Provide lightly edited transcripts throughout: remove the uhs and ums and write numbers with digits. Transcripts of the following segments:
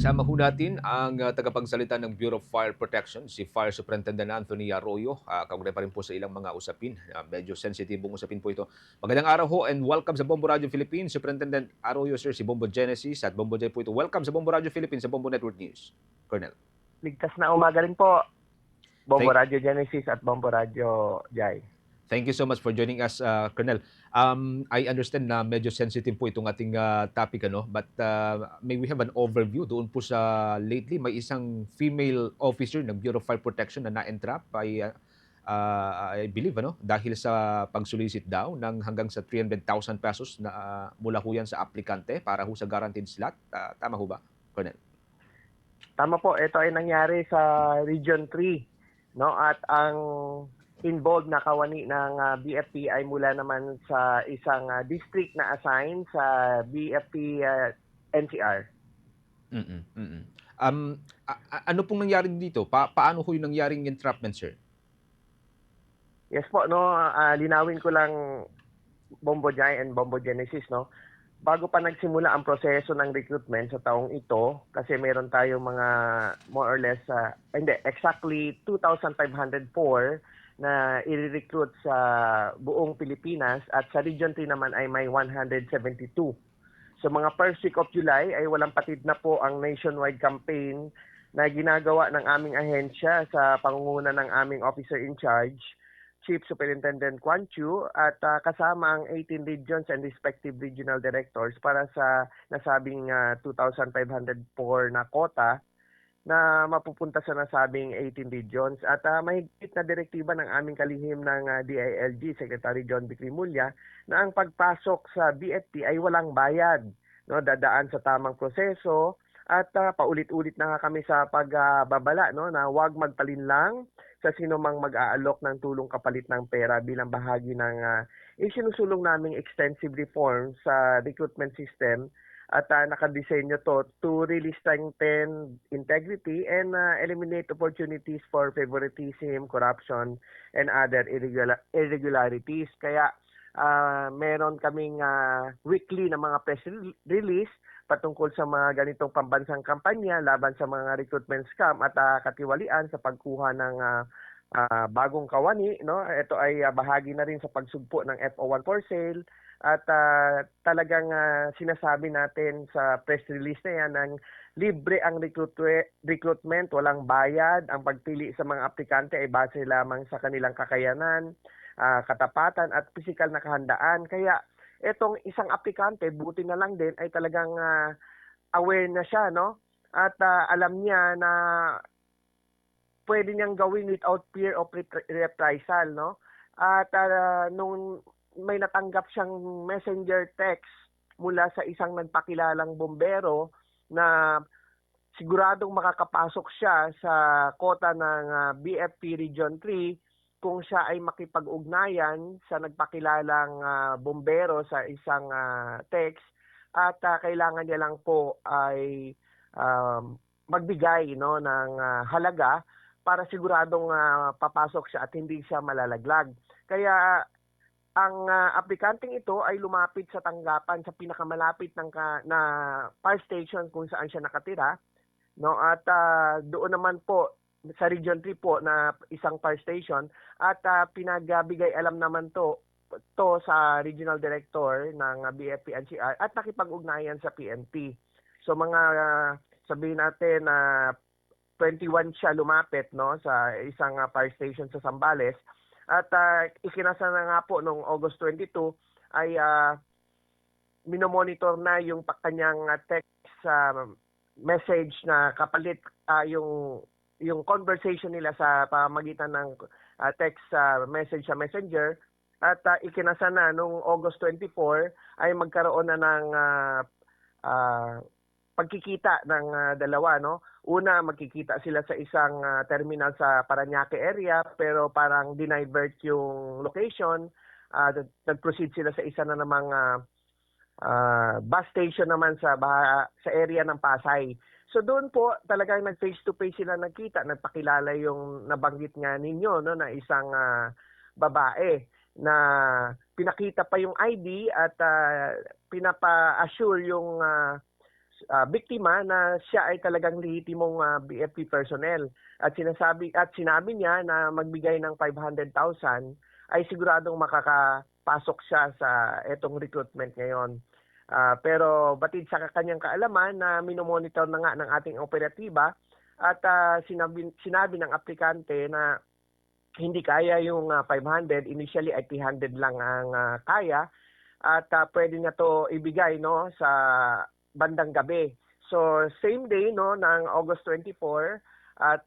Kasama ho natin ang tagapagsalita ng Bureau of Fire Protection, si Fire Superintendent Anthony Arroyo. Kaugnay pa rin po sa ilang mga usapin. Medyo sensitibong usapin po ito. Magandang araw ho and welcome sa Bombo Radio Philippines. Superintendent Arroyo, sir, si Bombo Genesis at Bombo J po ito. Welcome sa Bombo Radio Philippines sa Bombo Network News. Colonel. Ligtas na umaga rin po, Bombo Thank, Radio Genesis at Bombo Radio Jai. Thank you so much for joining us, Colonel. I understand na medyo sensitive po itong ating topic, but may we have an overview doon po sa lately may isang female officer ng Bureau of Fire Protection na na-entrap I believe dahil sa pagsolicit daw ng hanggang sa 300,000 pesos na mula ho yan sa aplikante para ho sa guaranteed slot. Tama ho ba, Colonel? Tama po, ito ay nangyari sa Region 3, no? At ang involved na kawani ng BFP ay mula naman sa isang district na assigned sa BFP NCR. Ano pong nangyari dito? Paano ho yung nangyaring entrapment, sir? Yes po, no, linawin ko lang Bombo Jai and Bombo Genesis, no. Bago pa nagsimula ang proseso ng recruitment sa taong ito, kasi meron tayong mga more or less, exactly 2,504 na i-recruit sa buong Pilipinas at sa Region 3 naman ay may 172. So mga first week of July ay walang patid na po ang nationwide campaign na ginagawa ng aming ahensya sa pangunguna ng aming officer in charge, Chief Superintendent Quan Chu, at kasama ang 18 regions and respective regional directors para sa nasabing 2,504 na quota na mapupunta sa nasabing 18 regions. At mahigpit na direktiba ng aming kalihim ng DILG, Secretary John B. Cremulya, na ang pagpasok sa BFP ay walang bayad, no? Dadaan sa tamang proseso at paulit-ulit na nga kami sa pagbabala, na huwag magpalinlang sa sino mang mag-aalok ng tulong kapalit ng pera bilang bahagi ng isinusulong naming extensive reform sa recruitment system. At nakadesenyo to really strengthen integrity and eliminate opportunities for favoritism, corruption, and other irregularities. Kaya meron kaming weekly na mga press release patungkol sa mga ganitong pambansang kampanya laban sa mga recruitment scam at katiwalian sa pagkuha ng bagong kawani, no? Ito ay bahagi na rin sa pagsugpo ng FO1 for sale at talagang sinasabi natin sa press release na yan ng libre ang recruitment, walang bayad. Ang pagpili sa mga aplikante ay base lamang sa kanilang kakayanan, katapatan at physical na kahandaan. Kaya itong isang aplikante, buti na lang din ay talagang aware na siya, no? At alam niya na pwede niyang gawin without fear of reprisal, no? At nung may natanggap siyang messenger text mula sa isang nagpakilalang bombero na siguradong makakapasok siya sa kota ng BFP Region 3 kung siya ay makipag-ugnayan sa nagpakilalang bombero sa isang text at kailangan niya lang po ay magbigay, no, ng halaga para siguradong papasok siya at hindi siya malalaglag. Kaya ang aplikanteng ito ay lumapit sa tanggapan sa pinakamalapit na fire station kung saan siya nakatira, no? At doon naman po sa Region 3 po na isang fire station at pinagbigay alam naman to sa regional director ng BFP NCR at nakipag-ugnayan sa PNP. So mga sabihin natin na 21 siya lumapit, no, sa isang fire station sa Zambales. At ikinasa na nga po noong August 22 ay minomonitor na yung kanyang text message na kapalit yung conversation nila sa pamamagitan ng text message sa Messenger. At ikinasa na noong August 24 ay magkaroon na ng pagkikita ng dalawa, no? Una, magkikita sila sa isang terminal sa Parañaque area pero parang dinivert yung location. Nag-proceed sila sa isa na namang bus station naman sa area ng Pasay. So doon po talagang nag-face to face sila nagkita, nagpakilala yung nabanggit nga ninyo, no, na isang babae na pinakita pa yung ID at pinapa-assure yung biktima na siya ay talagang lehitimong BFP personnel at sinabi niya na magbigay ng 500,000 ay siguradong makakapasok siya sa etong recruitment ngayon. Pero batid sa kanyang kaalaman na minomonitor na nga ng ating operatiba at sinabi ng aplikante na hindi kaya yung 500, initially ay 300 lang ang kaya at pwede na to ibigay no sa bandang gabi. So same day no ng August 24 at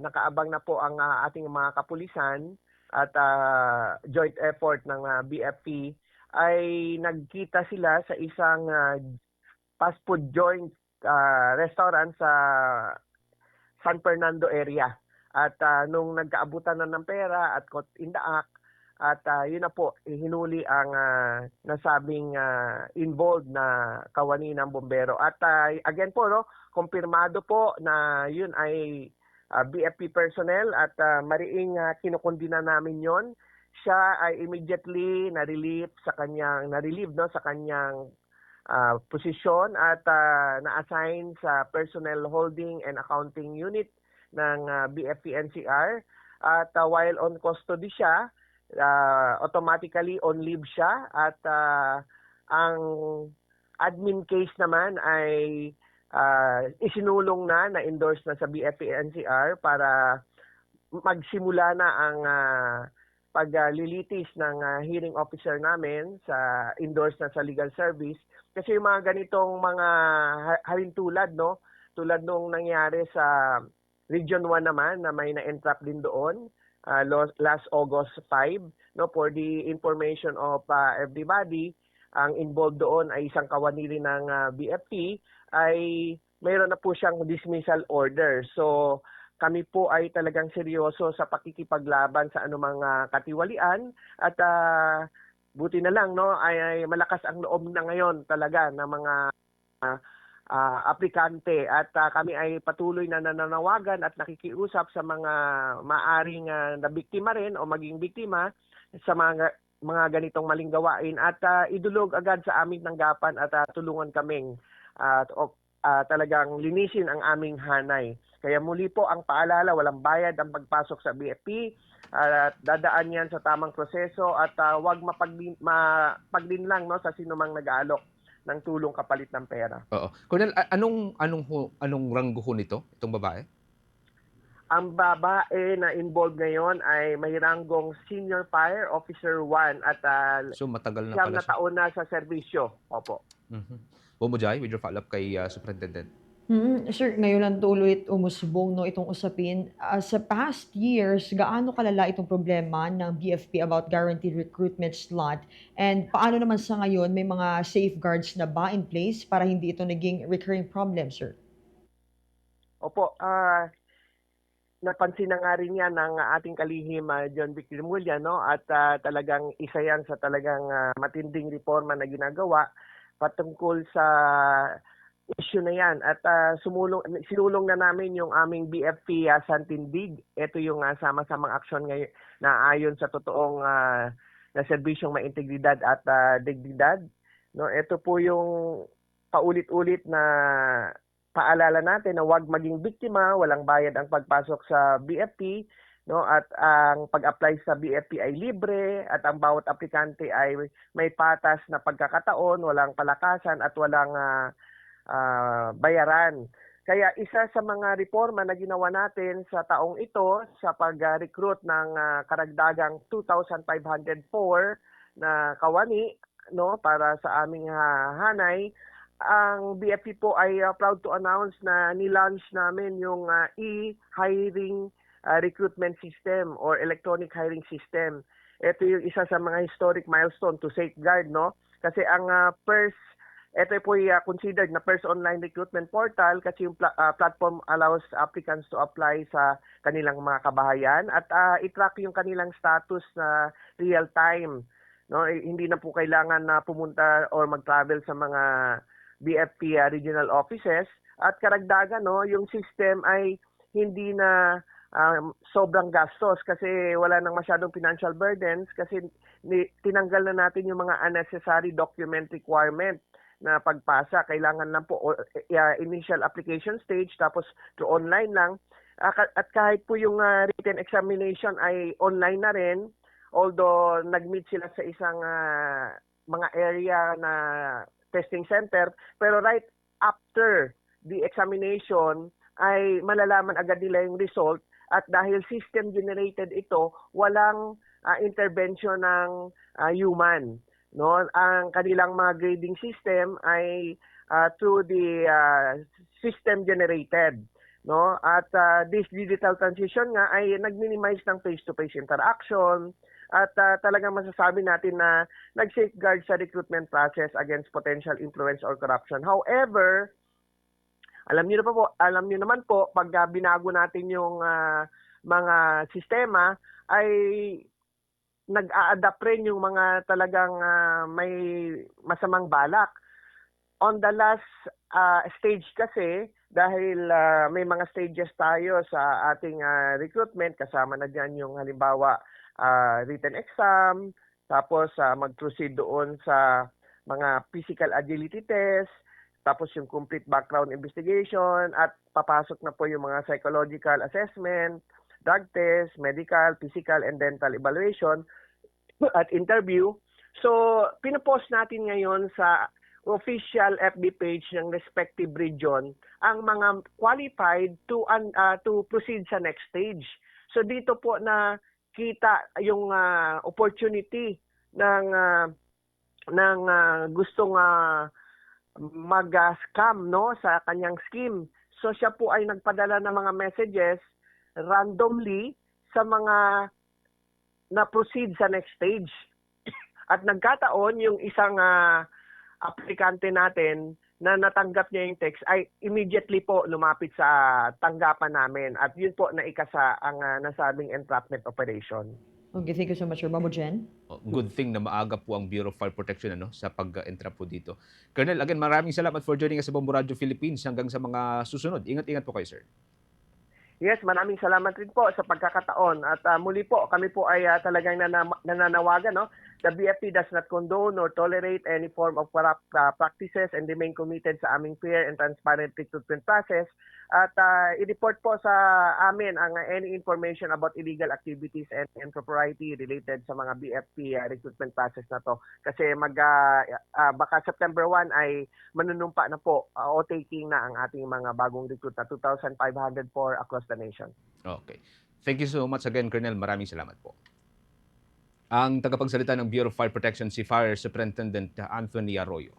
nakaabang na po ang ating mga kapulisan at joint effort ng BFP ay nagkita sila sa isang fast food joint restaurant sa San Fernando area. At nung nagkaabutan na ng pera at caught in the act, at yun na po, hinuli ang nasabing involved na kawani ng bombero. At again po, no, kumpirmado po na yun ay BFP personnel at mariing kinukundina namin yon. Siya ay immediately na-relieve no, sa kanyang posisyon at na-assign sa Personnel Holding and Accounting Unit ng BFP NCR at while on custody siya, automatically on leave siya at ang admin case naman ay isinulong na-endorse na sa BFP NCR para magsimula na ang paglilitis ng hearing officer namin sa endorse na sa legal service kasi yung mga ganitong mga halintulad no tulad nung nangyari sa Region 1 naman na may na-entrap din doon last August 5 no for the information of everybody ang involved doon ay isang kawani rin ng BFP ay mayroon na po siyang dismissal order so kami po ay talagang seryoso sa pakikipaglaban sa anumang katiwalian at buti na lang no ay malakas ang loob na ngayon talaga ng mga aplikante at kami ay patuloy na nananawagan at nakikiusap sa mga maaring nabiktima rin o maging biktima sa mga ganitong maling gawain at idulog agad sa aming tanggapan at tulungan kaming talagang linisin ang aming hanay. Kaya muli po ang paalala, walang bayad ang pagpasok sa BFP at dadaan yan sa tamang proseso at wag mapagdinlang no, sa sinumang nag-aalok ng tulong kapalit ng pera. Oo. Colonel, anong ranggo ho nito, itong babae? Ang babae na involved ngayon ay may ranggong Senior Fire Officer 1 at So matagal na siyam pala na siya. taon na sa serbisyo. Opo. Bomo Jai, with your follow-up kay Superintendent. Sir, ngayon lang 'to ulit umusbong 'no, itong usapin. Sa past years, gaano kalala itong problema ng BFP about guaranteed recruitment slot? And paano naman sa ngayon, may mga safeguards na ba in place para hindi ito naging recurring problem, sir? Opo, napansin na nga rin yan ng ating kalihim John Vic Rimulya, no? At talagang isa yan sa talagang matinding reforma na ginagawa patungkol sa issue na yan. At sinulong na namin yung aming BFP Santindig. Ito yung sama-samang aksyon ngayon na ayon sa totoong na serbisyong maintegridad at dignidad. No, ito po yung paulit-ulit na paalala natin na huwag maging biktima, walang bayad ang pagpasok sa BFP, no, at ang pag-apply sa BFP ay libre at ang bawat aplikante ay may patas na pagkakataon, walang palakasan at walang bayaran. Kaya isa sa mga reforma na ginawa natin sa taong ito sa pag-recruit ng karagdagang 2,504 na kawani no para sa aming hanay, ang BFP po ay proud to announce na ni-launch namin yung e-hiring recruitment system or electronic hiring system. Ito yung isa sa mga historic milestone to safeguard, no? Kasi ang ito po ay considered na first online recruitment portal kasi yung platform allows applicants to apply sa kanilang mga kabahayan at i-track yung kanilang status na real time. No, hindi na po kailangan na pumunta or mag-travel sa mga BFP regional offices at karagdagan no yung system ay hindi na sobrang gastos kasi wala nang masyadong financial burdens kasi tinanggal na natin yung mga unnecessary document requirement na pagpasa. Kailangan lang po initial application stage, tapos to online lang. At kahit po yung written examination ay online na rin, although nag-meet sila sa isang mga area na testing center, pero right after the examination ay malalaman agad nila yung result, at dahil system generated ito, walang intervention ng human, no? Ang kanilang mga grading system ay through the system generated, no? At this digital transition nga ay nag-minimize ng face-to-face interaction, at talagang masasabi natin na nag-safeguard sa recruitment process against potential influence or corruption. However, alam niyo naman po pag binago natin yung mga sistema, ay nag-a-adapt rin yung mga talagang may masamang balak. On the last stage kasi, dahil may mga stages tayo sa ating recruitment, kasama na dyan yung halimbawa written exam, tapos mag-proceed doon sa mga physical agility test, tapos yung complete background investigation, at papasok na po yung mga psychological assessment, drug test, medical, physical, and dental evaluation at interview. So, pinopost natin ngayon sa official FB page ng respective region ang mga qualified to proceed sa next stage. So, dito po na kita yung opportunity ng gustong mag-scam, no, sa kanyang scheme. So, siya po ay nagpadala ng mga messages randomly sa mga na-proceed sa next stage. At nagkataon yung isang aplikante natin na natanggap niya yung text ay immediately po lumapit sa tanggapan namin. At yun po naikasa ang nasabing entrapment operation. Okay, thank you so much, Sir Bambo Jen. Good thing na maaga po ang Bureau of Fire Protection sa pag-entrap po dito. Colonel, again, maraming salamat for joining us sa Bombo Radio Philippines. Hanggang sa mga susunod. Ingat-ingat po kayo, sir. Yes, maraming salamat rin po sa pagkakataon. At muli po, kami po ay talagang nananawagan. No? The BFP does not condone or tolerate any form of corrupt practices and remain committed sa aming fair and transparent recruitment process. At i-report po sa amin ang any information about illegal activities and impropriety related sa mga BFP recruitment process na to. Kasi baka September 1 ay manunumpa na po o taking na ang ating mga bagong recruit na 2,500 for across the nation. Okay. Thank you so much again, Colonel. Maraming salamat po. Ang tagapagsalita ng Bureau of Fire Protection, si Fire Superintendent Anthony Arroyo.